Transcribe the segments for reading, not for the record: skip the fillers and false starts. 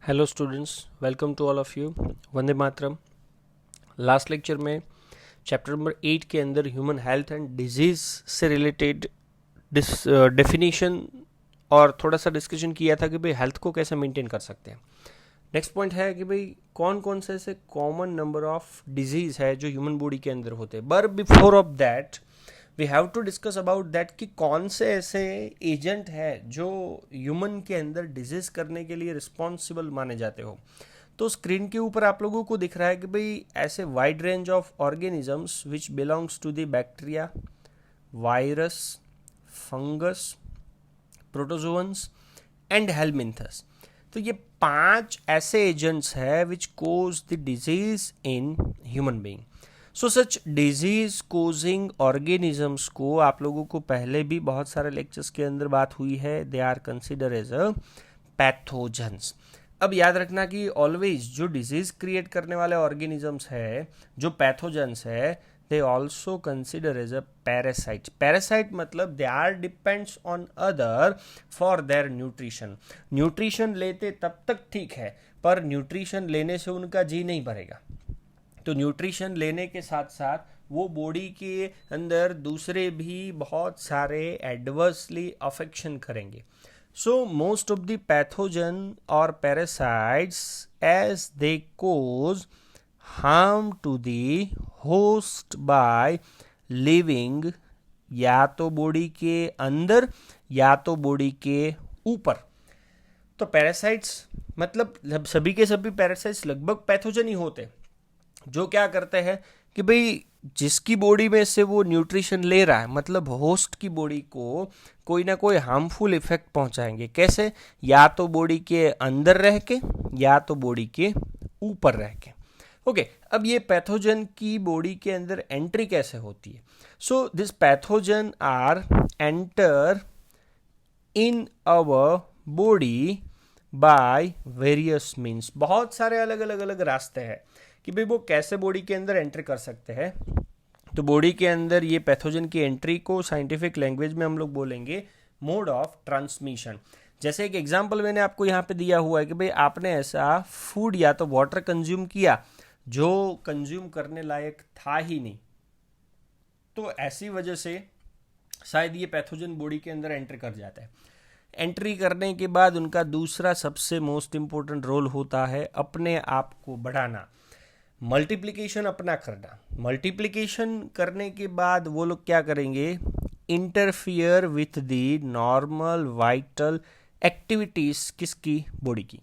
Hello students, welcome to all of you. Vande Mataram. Last lecture में chapter number 8 के अंदर human health and disease से related definition और थोड़ा सा डिस्कशन किया था कि भाई हेल्थ को कैसे मेंटेन कर सकते हैं। नेक्स्ट पॉइंट है कि भाई कौन कौन से ऐसे कॉमन नंबर ऑफ डिजीज़ है जो ह्यूमन बॉडी के अंदर होते हैं। But before of that we have to discuss about that कि कौन से ऐसे एजेंट है जो ह्यूमन के अंदर डिजीज करने के लिए रिस्पॉन्सिबल माने जाते हो। तो स्क्रीन के ऊपर आप लोगों को दिख रहा है कि भाई ऐसे wide range of organisms which belongs to the bacteria, virus, fungus, protozoans and helminths. तो ये 5 ऐसे एजेंट्स हैं which cause the disease in human being. So such disease causing organisms को आप लोगों को पहले भी बहुत सारे लेक्चर्स के अंदर बात हुई है। They are consider as a pathogens. अब याद रखना कि ऑलवेज जो डिजीज क्रिएट करने वाले ऑर्गेनिजम्स है, जो पैथोजेंस है, they also consider as a parasite. Parasite मतलब they are depends on other for their nutrition. Nutrition लेते तब तक ठीक है, पर न्यूट्रिशन लेने से उनका जी नहीं भरेगा। तो न्यूट्रिशन लेने के साथ साथ वो बॉडी के अंदर दूसरे भी बहुत सारे एडवर्सली अफेक्शन करेंगे। So most of the pathogen और parasites as they cause harm to the host by living या तो बॉडी के अंदर या तो बॉडी के ऊपर। तो पैरासाइट्स मतलब सभी के सभी पैरासाइट्स लगभग पैथोजन ही होते, जो क्या करते हैं कि भाई जिसकी बॉडी में से वो न्यूट्रिशन ले रहा है, मतलब होस्ट की बॉडी को कोई ना कोई हार्मफुल इफेक्ट पहुंचाएंगे। कैसे? या तो बॉडी के अंदर रह के या तो बॉडी के ऊपर रह के। ओके, अब ये पैथोजन की बॉडी के अंदर एंट्री कैसे होती है? So this pathogen are enter in our body by various means. बहुत सारे अलग अलग अलग रास्ते हैं कि भाई वो कैसे बॉडी के अंदर एंटर कर सकते हैं। तो बॉडी के अंदर ये पैथोजन की एंट्री को साइंटिफिक लैंग्वेज में हम लोग बोलेंगे मोड ऑफ ट्रांसमिशन। जैसे एक एग्जांपल मैंने आपको यहाँ पे दिया हुआ है कि भाई आपने ऐसा फूड या तो वाटर कंज्यूम किया जो कंज्यूम करने लायक था ही नहीं, तो ऐसी वजह से शायद ये पैथोजन बॉडी के अंदर एंटर कर जाता है। एंट्री करने के बाद उनका दूसरा सबसे मोस्ट इंपॉर्टेंट रोल होता है अपने आप को बढ़ाना, मल्टीप्लिकेशन अपना करना। मल्टीप्लिकेशन करने के बाद वो लोग क्या करेंगे? Interfere with the normal vital activities किसकी? बॉडी की।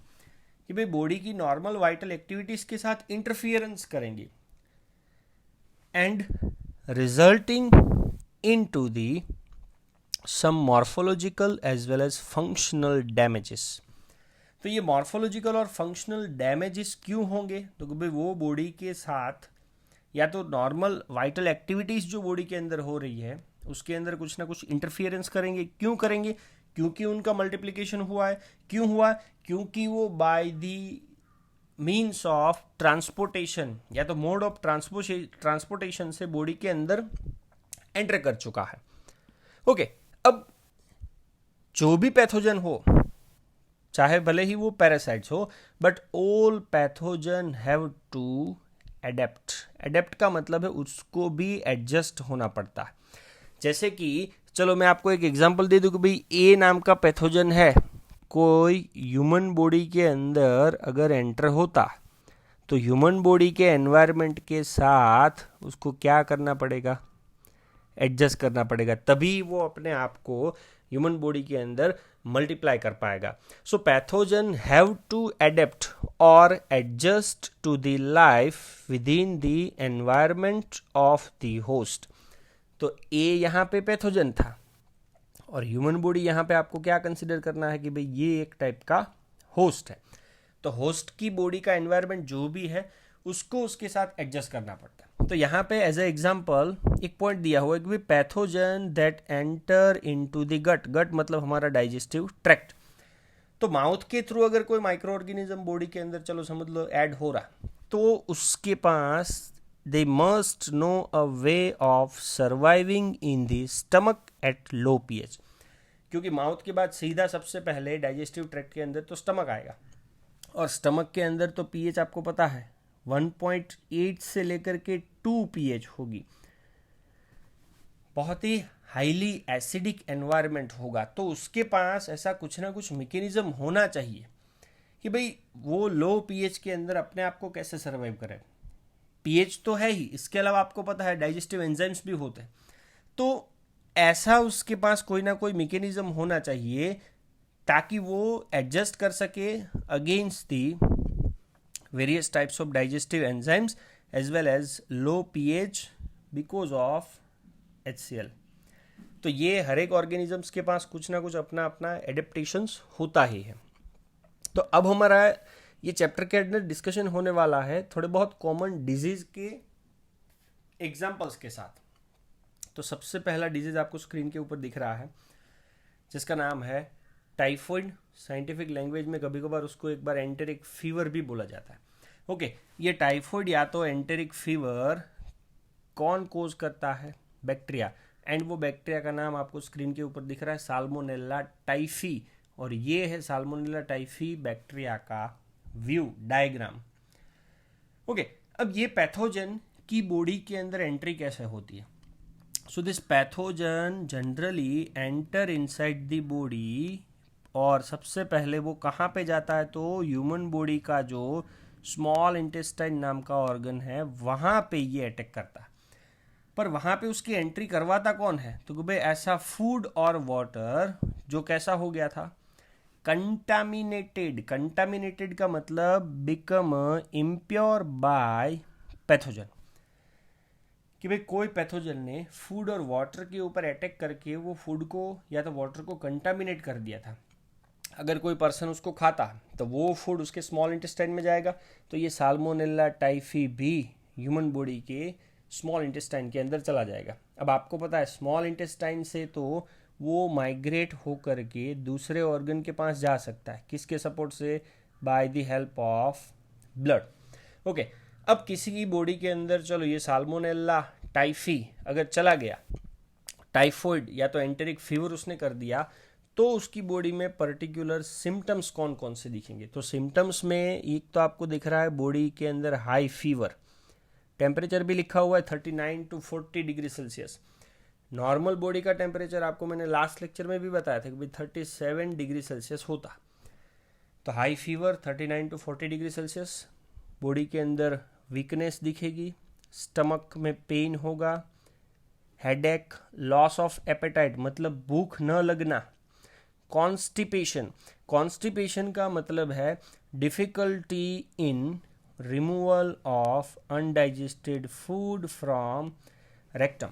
कि भाई बॉडी की नॉर्मल वाइटल एक्टिविटीज के साथ इंटरफियरेंस करेंगे and resulting into the some morphological as well as functional damages. तो ये मॉर्फोलॉजिकल और फंक्शनल डैमेजेस क्यों होंगे? तो भाई वो बॉडी के साथ या तो नॉर्मल वाइटल एक्टिविटीज जो बॉडी के अंदर हो रही है उसके अंदर कुछ ना कुछ इंटरफियरेंस करेंगे। क्यों करेंगे? क्योंकि उनका मल्टीप्लिकेशन हुआ है। क्यों हुआ? क्योंकि वो by the means of transportation या तो मोड ऑफ ट्रांसपोर्टेशन से बॉडी के अंदर एंटर कर चुका है। ओके, अब जो भी पैथोजन हो, चाहे भले ही वो पैरासाइट्स हो, but all pathogen have to adapt. Adapt का मतलब है उसको भी एडजस्ट होना पड़ता है। जैसे कि चलो मैं आपको एक एग्जांपल दे दूं कि भाई ए नाम का पैथोजन है, कोई ह्यूमन बॉडी के अंदर अगर एंटर होता तो ह्यूमन बॉडी के एनवायरनमेंट के साथ उसको क्या करना पड़ेगा? एडजस्ट करना पड़ेगा, तभी वो अपने आप को ह्यूमन बॉडी के अंदर मल्टीप्लाई कर पाएगा। So pathogen have to adapt और adjust to the life with in the environment of the host. तो ए यहाँ पे पैथोजन था और ह्यूमन बॉडी यहाँ पे आपको क्या कंसिडर करना है कि भाई ये एक टाइप का होस्ट है। तो होस्ट की बॉडी का एनवायरनमेंट जो भी है उसको उसके साथ एडजस्ट करना पड़ता है। तो यहाँ पे एज ए एग्जाम्पल एक पॉइंट दिया हुआ है कि pathogen that enter into the gut. Gut मतलब हमारा डाइजेस्टिव ट्रैक्ट। तो माउथ के थ्रू अगर कोई माइक्रो ऑर्गेनिज्म बॉडी के अंदर चलो समझ लो ऐड हो रहा, तो उसके पास they must know a way of surviving in the stomach at low pH. क्योंकि माउथ के बाद सीधा सबसे पहले डाइजेस्टिव ट्रैक्ट के अंदर तो स्टमक आएगा और स्टमक के अंदर तो पीएच आपको पता है 1.8 से लेकर के 2 पीएच होगी, बहुत ही हाईली एसिडिक एनवायरनमेंट होगा, तो उसके पास ऐसा कुछ ना कुछ मैकेनिज्म होना चाहिए कि भाई वो लो पीएच के अंदर अपने आप को कैसे सर्वाइव करे। पीएच तो है ही, इसके अलावा आपको पता है डाइजेस्टिव एंजाइम्स भी होते हैं, तो ऐसा उसके पास कोई ना कोई मैकेनिज्म होना चाहिए ताकि वो एडजस्ट कर सके against the various types of digestive enzymes as well as low pH because of HCl। तो ये हर एक ऑर्गेनिजम्स के पास कुछ ना कुछ अपना अपना एडेप्टेशंस होता ही है। तो अब हमारा ये चैप्टर के अंदर डिस्कशन होने वाला है थोड़े बहुत कॉमन डिजीज के एग्जाम्पल्स के साथ। तो सबसे पहला डिजीज आपको स्क्रीन के ऊपर दिख रहा है जिसका नाम है टाइफॉइड। साइंटिफिक लैंग्वेज में कभी कभार उसको एक बार एंटेरिक फीवर भी बोला जाता है। ओके, ये टाइफॉइड या तो एंटेरिक फीवर कौन कोज करता है? बैक्टीरिया, एंड वो बैक्टीरिया का नाम आपको स्क्रीन के ऊपर दिख रहा है साल्मोनेला टाइफी, और ये है साल्मोनेला टाइफी बैक्टीरिया का व्यू डायग्राम। ओके, अब ये पैथोजन की बॉडी के अंदर एंट्री कैसे होती है? So this pathogen generally enter inside the body, और सबसे पहले वो कहाँ पे जाता है? तो ह्यूमन बॉडी का जो स्मॉल इंटेस्टाइन नाम का ऑर्गन है वहाँ पे ये अटैक करता है। पर वहाँ पे उसकी एंट्री करवाता कौन है? तो भाई ऐसा फूड और वाटर जो कैसा हो गया था, कंटामिनेटेड। कंटामिनेटेड का मतलब बिकम इम्प्योर बाय पैथोजन, कि भाई कोई पैथोजन ने फूड और वाटर के ऊपर अटैक करके वो फूड को या तो वाटर को कंटामिनेट कर दिया था। अगर कोई पर्सन उसको खाता तो वो फूड उसके स्मॉल इंटेस्टाइन में जाएगा, तो ये साल्मोनेला टाइफी भी ह्यूमन बॉडी के स्मॉल इंटेस्टाइन के अंदर चला जाएगा। अब आपको पता है स्मॉल इंटेस्टाइन से तो वो माइग्रेट होकर के दूसरे ऑर्गन के पास जा सकता है, किसके सपोर्ट से? By the help of blood. Okay, अब किसी की बॉडी के अंदर चलो ये साल्मोनेला टाइफी अगर चला गया, टाइफॉइड या तो एंटेरिक फीवर उसने कर दिया, तो उसकी बॉडी में पर्टिकुलर सिम्टम्स कौन कौन से दिखेंगे? तो सिम्टम्स में एक तो आपको दिख रहा है बॉडी के अंदर हाई फीवर, टेम्परेचर भी लिखा हुआ है 39 to 40 degree Celsius. Normal body का टेम्परेचर आपको मैंने लास्ट लेक्चर में भी बताया था कि भाई 37 डिग्री सेल्सियस होता। तो high fever 39 to 40 degree Celsius, body के अंदर वीकनेस दिखेगी, स्टमक में पेन होगा, हेडेक, लॉस ऑफ एपेटाइट मतलब भूख न लगना, कॉन्स्टिपेशन। कॉन्स्टिपेशन का मतलब है difficulty in removal of undigested food from rectum,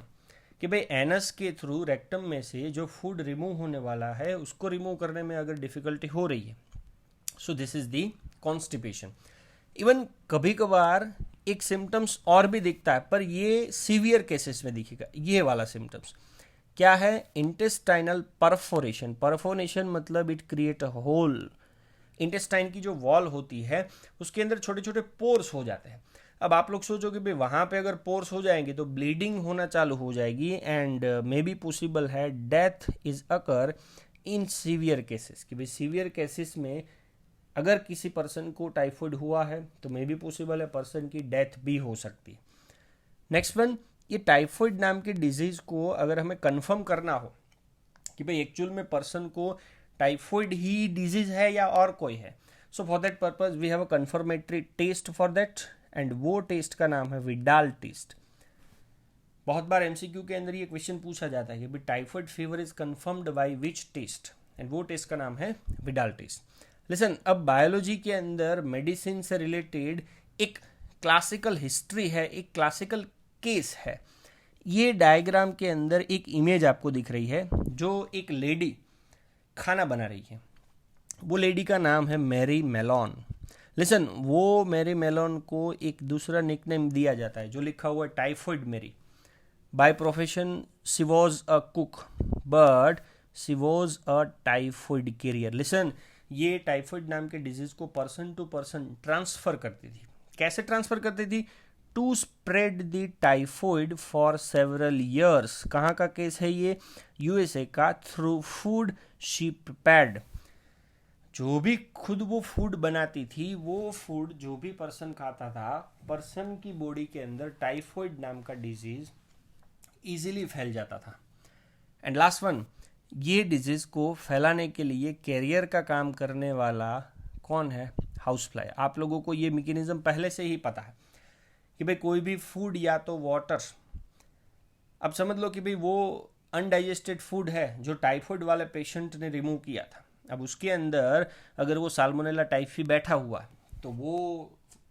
कि भाई एनस के थ्रू रेक्टम में से जो फूड रिमूव होने वाला है उसको रिमूव करने में अगर डिफिकल्टी हो रही है, so this is the constipation. Even कभी कभार एक सिम्टम्स और भी दिखता है, पर ये सीवियर केसेस में दिखेगा। ये वाला सिम्टम्स क्या है? Intestinal perforation. परफोरेशन मतलब it create a hole. Intestine की जो वॉल होती है उसके अंदर छोटे छोटे पोर्स हो जाते हैं। अब आप लोग सोचोगे भाई वहाँ पे अगर पोर्स हो जाएंगे तो ब्लीडिंग होना चालू हो जाएगी, एंड मे बी पॉसिबल है death is occur in severe cases, कि भाई सीवियर केसेस में अगर किसी पर्सन को टाइफॉइड हुआ है तो मे बी पॉसिबल है पर्सन की डेथ भी हो सकती है। नेक्स्ट वन, ये टाइफॉइड नाम के डिजीज को अगर हमें कंफर्म करना हो कि भाई एक्चुअल में पर्सन को टाइफॉइड ही डिजीज है या और कोई है, so for that purpose we have a confirmatory test for that, and वो टेस्ट का नाम है विडाल टेस्ट। बहुत बार एमसीक्यू के अंदर ये क्वेश्चन पूछा जाता है कि भाई typhoid fever is confirmed by which test, and वो टेस्ट का नाम है विडाल टेस्ट। लिसन, अब बायोलॉजी के अंदर मेडिसिन से रिलेटेड एक क्लासिकल हिस्ट्री है, एक क्लासिकल केस है। ये डायग्राम के अंदर एक इमेज आपको दिख रही है जो एक लेडी खाना बना रही है। वो लेडी का नाम है मैरी मेलोन। लिसन, वो मैरी मेलोन को एक दूसरा निकनेम दिया जाता है जो लिखा हुआ है typhoid Mary. By profession she was a cook but she was a typhoid carrier. Listen, ये टाइफॉइड नाम के डिजीज को पर्सन टू पर्सन ट्रांसफर करती थी। कैसे ट्रांसफर करती थी? To spread the typhoid for several years. कहाँ का केस है ये? यूएसए का। थ्रू फूड शी प्रिपेयर्ड, जो भी खुद वो फूड बनाती थी, वो फूड जो भी पर्सन खाता था, पर्सन की बॉडी के अंदर टाइफॉइड नाम का डिजीज इजीली फैल जाता था। एंड लास्ट वन, ये डिजीज को फैलाने के लिए कैरियर का काम करने वाला कौन है? House fly. आप लोगों को ये मैकेनिज्म पहले से ही पता है कि भाई कोई भी फूड या तो वाटर, अब समझ लो कि भाई वो अनडाइजेस्टेड फूड है जो टाइफॉइड वाले पेशेंट ने रिमूव किया था, अब उसके अंदर अगर वो साल्मोनेला टाइफी बैठा हुआ तो वो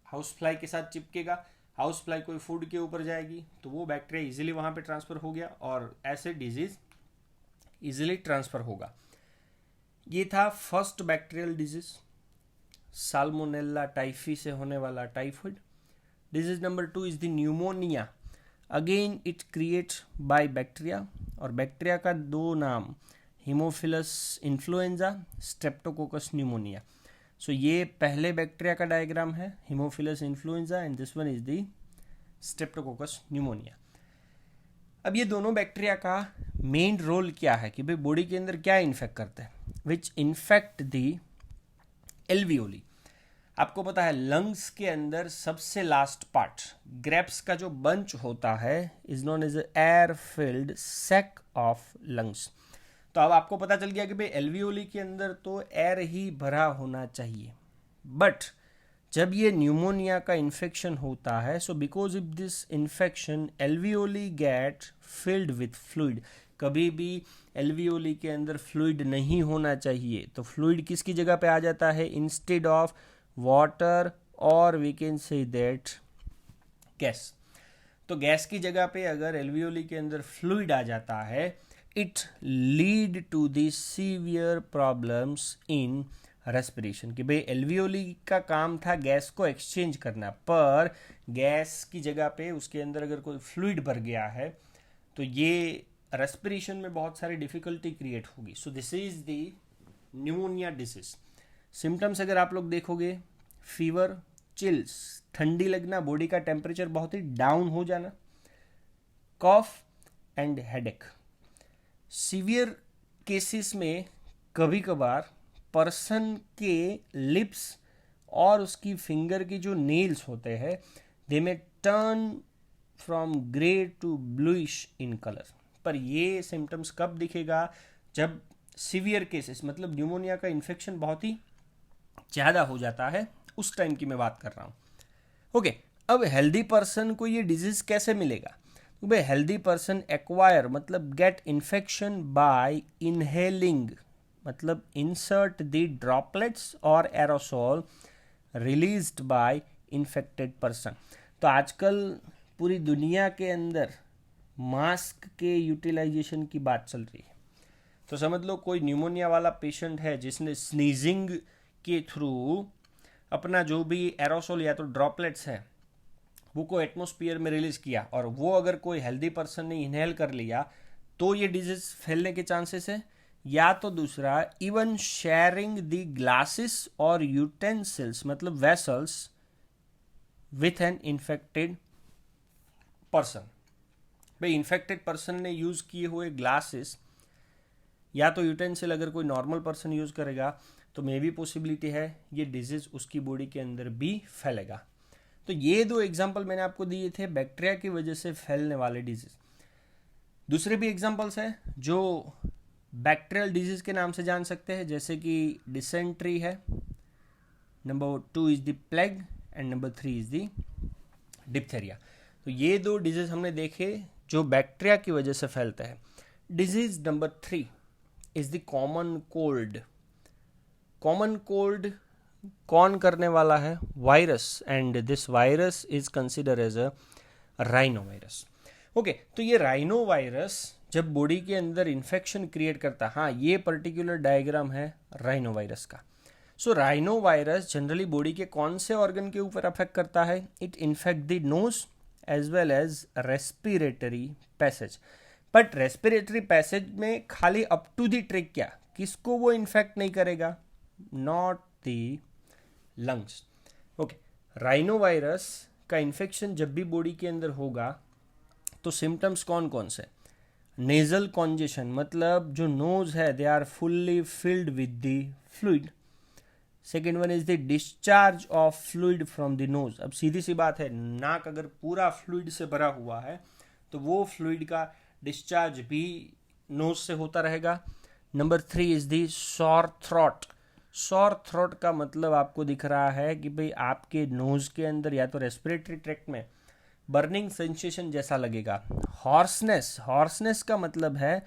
हाउस फ्लाई के साथ चिपकेगा, हाउस फ्लाई कोई फूड के ऊपर जाएगी तो वो बैक्टीरिया इजीली वहाँ पे ट्रांसफ़र हो गया और ऐसे डिजीज़ इजीली ट्रांसफ़र होगा। ये था first bacterial disease, salmonella typhi से होने वाला typhoid. Disease number 2 is the pneumonia. Again it create by bacteria, और बैक्टीरिया का दो नाम, हीमोफिलस इन्फ्लुएंजा, स्ट्रेप्टोकोकस न्यूमोनिया। सो ये पहले बैक्टीरिया का डायग्राम है, Haemophilus influenza, and this one is the Streptococcus pneumonia. अब ये दोनों बैक्टीरिया का मेन रोल क्या है कि भाई बॉडी के अंदर क्या इन्फेक्ट करते हैं? विच इन्फेक्ट द एल्वियोली। आपको पता है लंग्स के अंदर सबसे लास्ट पार्ट, ग्रेप्स का जो बंच होता है, is known as air filled sac of lungs. तो अब आपको पता चल गया कि भाई एल्वियोली के अंदर तो एयर ही भरा होना चाहिए, बट जब ये न्यूमोनिया का इन्फेक्शन होता है, so because of this infection alveoli get filled with fluid. कभी भी एल्वियोली के अंदर फ्लूइड नहीं होना चाहिए, तो फ्लूइड किसकी जगह पे आ जाता है? इंस्टेड ऑफ वाटर, और we can say that gas. तो गैस की जगह पे अगर एल्वियोली के अंदर फ्लूइड आ जाता है, it lead to the severe problems in respiration. कि भाई एल्वियोली का काम था गैस को एक्सचेंज करना, पर गैस की जगह पे उसके अंदर अगर कोई फ्लूइड भर गया है तो ये रेस्पिरेशन में बहुत सारी डिफिकल्टी क्रिएट होगी। So this is the pneumonia disease. Symptoms अगर आप लोग देखोगे, फीवर, चिल्स, ठंडी लगना, बॉडी का टेम्परेचर बहुत ही डाउन हो जाना, cough and headache. Severe cases में कभी कभार पर्सन के लिप्स और उसकी फिंगर के जो नेल्स होते हैं, they may turn from grey to bluish in colour. पर ये सिम्टम्स कब दिखेगा? जब सीवियर केसेस, मतलब न्यूमोनिया का इन्फेक्शन बहुत ही ज़्यादा हो जाता है, उस टाइम की मैं बात कर रहा हूँ। ओके, अब हेल्दी पर्सन को ये डिजीज़ कैसे मिलेगा? तो भाई हेल्दी पर्सन एक्वायर, मतलब गेट इन्फेक्शन बाय इनहेलिंग, मतलब इंसर्ट द ड्रॉपलेट्स और aerosol released by infected person. तो आजकल पूरी दुनिया के अंदर मास्क के यूटिलाइजेशन की बात चल रही है। तो समझ लो कोई न्यूमोनिया वाला पेशेंट है जिसने स्नीजिंग के थ्रू अपना जो भी एरोसोल या तो ड्रॉपलेट्स है वो को एटमॉस्फेयर में रिलीज किया, और वो अगर कोई हेल्दी पर्सन ने इनहेल कर लिया तो ये डिजीज फैलने के चांसेस है। या तो दूसरा, इवन शेयरिंग द ग्लासेस और यूटेंसिल्स, मतलब vessels, with an infected person. भाई इन्फेक्टेड पर्सन ने यूज किए हुए ग्लासेस या तो यूटेंसिल अगर कोई नॉर्मल पर्सन यूज करेगा तो मे भी पॉसिबिलिटी है ये डिजीज उसकी बॉडी के अंदर भी फैलेगा। तो ये दो एग्जांपल मैंने आपको दिए थे बैक्टीरिया की वजह से फैलने वाले डिजीज। दूसरे भी एग्जांपल्स हैं जो बैक्टीरियल डिजीज के नाम से जान सकते हैं, जैसे कि डिसेंट्री है, number 2 is the plague, and number 3 is the diphtheria. तो ये दो डिजीज हमने देखे जो बैक्टीरिया की वजह से फैलते हैं। Disease number 3 is the common cold. Common cold कौन करने वाला है? Virus, and this virus is consider as a rhino virus. Okay, तो ये राइनो वायरस जब बॉडी के अंदर इन्फेक्शन क्रिएट करता है, हाँ ये पर्टिकुलर डायग्राम है राइनो वायरस का। So rhino virus generally body के कौन से ऑर्गन के ऊपर अफेक्ट करता है? It infect the nose as well as respiratory passage. But respiratory passage में खाली अप टू द ट्रिक क्या, किसको वो इन्फेक्ट नहीं करेगा? Not the lungs. Okay, rhino virus का इन्फेक्शन जब भी बॉडी के अंदर होगा तो सिम्टम्स कौन कौन से? नेजल कॉन्जेशन, मतलब जो नोज है they are fully filled with the fluid. Second one is the discharge of fluid from the nose. अब सीधी सी बात है, नाक अगर पूरा फ्लूइड से भरा हुआ है तो वो फ्लूइड का डिस्चार्ज भी नोज से होता रहेगा। Number 3 is the sore throat. Sore throat का मतलब आपको दिख रहा है कि भाई आपके नोज के अंदर या तो रेस्पिरेटरी ट्रैक्ट में बर्निंग सेंसेशन जैसा लगेगा। हॉर्सनेस, हॉर्सनेस का मतलब है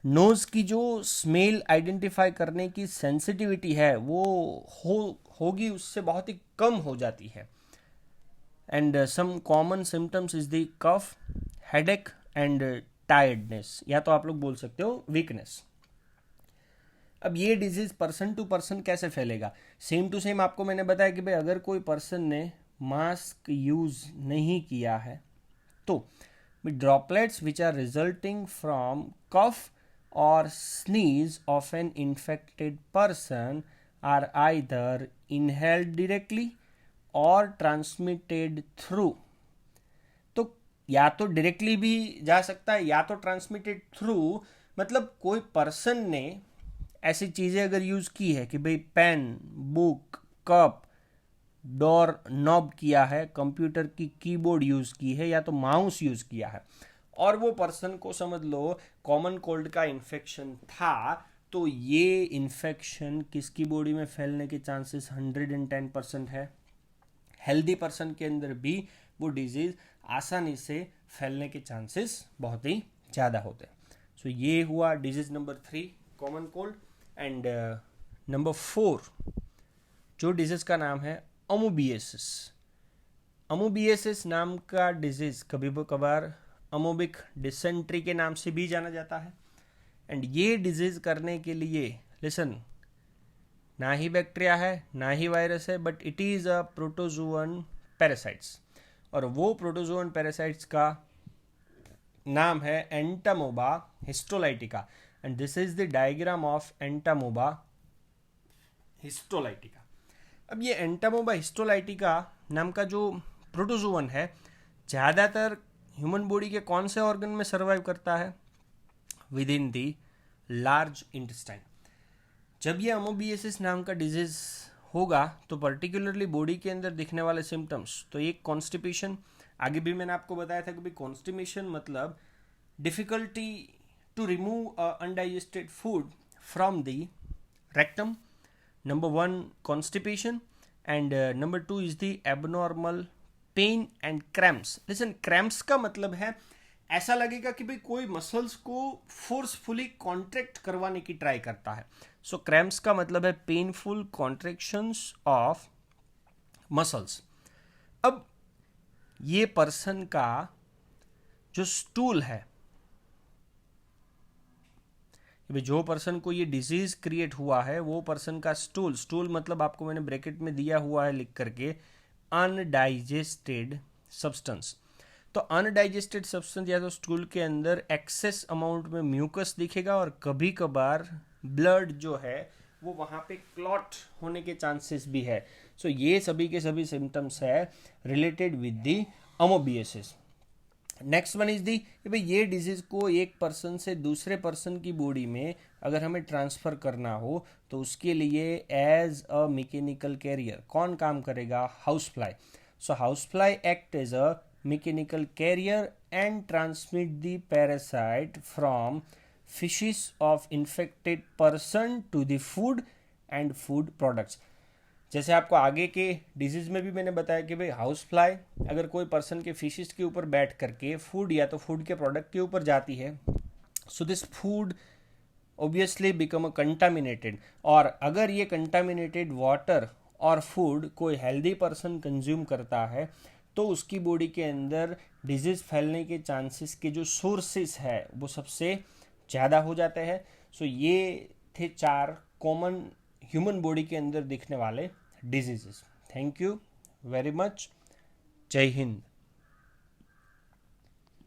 नोज की जो स्मेल आइडेंटिफाई करने की सेंसिटिविटी है वो होगी उससे बहुत ही कम हो जाती है। And some common symptoms is the cough, headache and tiredness, या तो आप लोग बोल सकते हो वीकनेस। अब ये डिजीज पर्सन टू पर्सन कैसे फैलेगा? सेम टू सेम आपको मैंने बताया कि भाई अगर कोई पर्सन ने मास्क यूज नहीं किया है तो droplets which are resulting from cough और sneeze of an infected person are either inhaled directly और ट्रांसमिटेड थ्रू। तो या तो डायरेक्टली भी जा सकता है या तो ट्रांसमिटेड थ्रू, मतलब कोई पर्सन ने ऐसी चीज़ें अगर यूज़ की है कि भाई pen, book, cup, door knob किया है, कंप्यूटर की कीबोर्ड यूज़ की है या तो माउस यूज़ किया है, और वो पर्सन को समझ लो कॉमन कोल्ड का इन्फेक्शन था, तो ये इन्फेक्शन किसकी बॉडी में फैलने के चांसेस 110% है। हेल्दी पर्सन के अंदर भी वो डिजीज़ आसानी से फैलने के चांसेस बहुत ही ज़्यादा होते हैं। सो ये हुआ disease number 3, common cold. And number 4 जो डिजीज़ का नाम है अमोबियासिस। अमोबियासिस नाम का डिजीज़ कभी कभार अमोबिक डिसेंट्री के नाम से भी जाना जाता है। एंड ये डिजीज़ करने के लिए लिसन, ना ही बैक्टीरिया है ना ही वायरस है, but it is a protozoan parasites, और वो प्रोटोजोअन पैरासाइट्स का नाम है Entamoeba histolytica. And this is the diagram of Entamoeba histolytica. अब ये एंटामोबा हिस्टोलाइटिका नाम का जो प्रोटोजोअन है ज़्यादातर ह्यूमन बॉडी के कौन से ऑर्गन में सर्वाइव करता है? With in the large intestine. जब ये अमोबियासिस नाम का डिजीज होगा तो पर्टिकुलरली बॉडी के अंदर दिखने वाले सिम्टम्स, तो एक कॉन्स्टिपेशन, आगे भी मैंने आपको बताया था कि भाई कॉन्स्टिपेशन मतलब difficulty to remove undigested food from the rectum. Number 1 constipation and number 2 is the abnormal pain and cramps. Listen, cramps का मतलब है ऐसा लगेगा कि भाई कोई मसल्स को फोर्सफुली कॉन्ट्रैक्ट करवाने की ट्राई करता है। सो क्रैम्प्स का मतलब है पेनफुल कॉन्ट्रैक्शंस ऑफ मसल्स। अब ये पर्सन का जो स्टूल है, जो पर्सन को ये डिजीज क्रिएट हुआ है वो पर्सन का स्टूल मतलब आपको मैंने ब्रैकेट में दिया हुआ है लिख करके, अनडाइजेस्टेड सब्सटेंस। तो अनडाइजेस्टेड सब्सटेंस या तो स्टूल के अंदर एक्सेस अमाउंट में म्यूकस दिखेगा और कभी कभार ब्लड जो है वो वहाँ पे क्लॉट होने के चांसेस भी है। सो ये सभी के सभी सिम्टम्स है related with the amoebiasis. Next one is the, भाई ये डिजीज को एक पर्सन से दूसरे पर्सन की बॉडी में अगर हमें ट्रांसफर करना हो तो उसके लिए एज अ मैकेनिकल कैरियर कौन काम करेगा? House fly. So house fly act as a mechanical carrier and transmit the parasite from faeces of infected person to the food and food products. जैसे आपको आगे के डिजीज में भी मैंने बताया कि भाई हाउस फ्लाई अगर कोई पर्सन के फिशेस के ऊपर बैठ करके फूड या तो फूड के प्रोडक्ट के ऊपर जाती है, so this food obviously become a contaminated, और अगर ये कंटामिनेटेड वाटर और फूड कोई हेल्दी पर्सन कंज्यूम करता है तो उसकी बॉडी के अंदर डिजीज फैलने के चांसेस के जो सोर्सेस है वो सबसे ज़्यादा हो जाते हैं। सो ये थे 4 कॉमन ह्यूमन बॉडी के अंदर दिखने वाले diseases. Thank you very much. जय हिंद।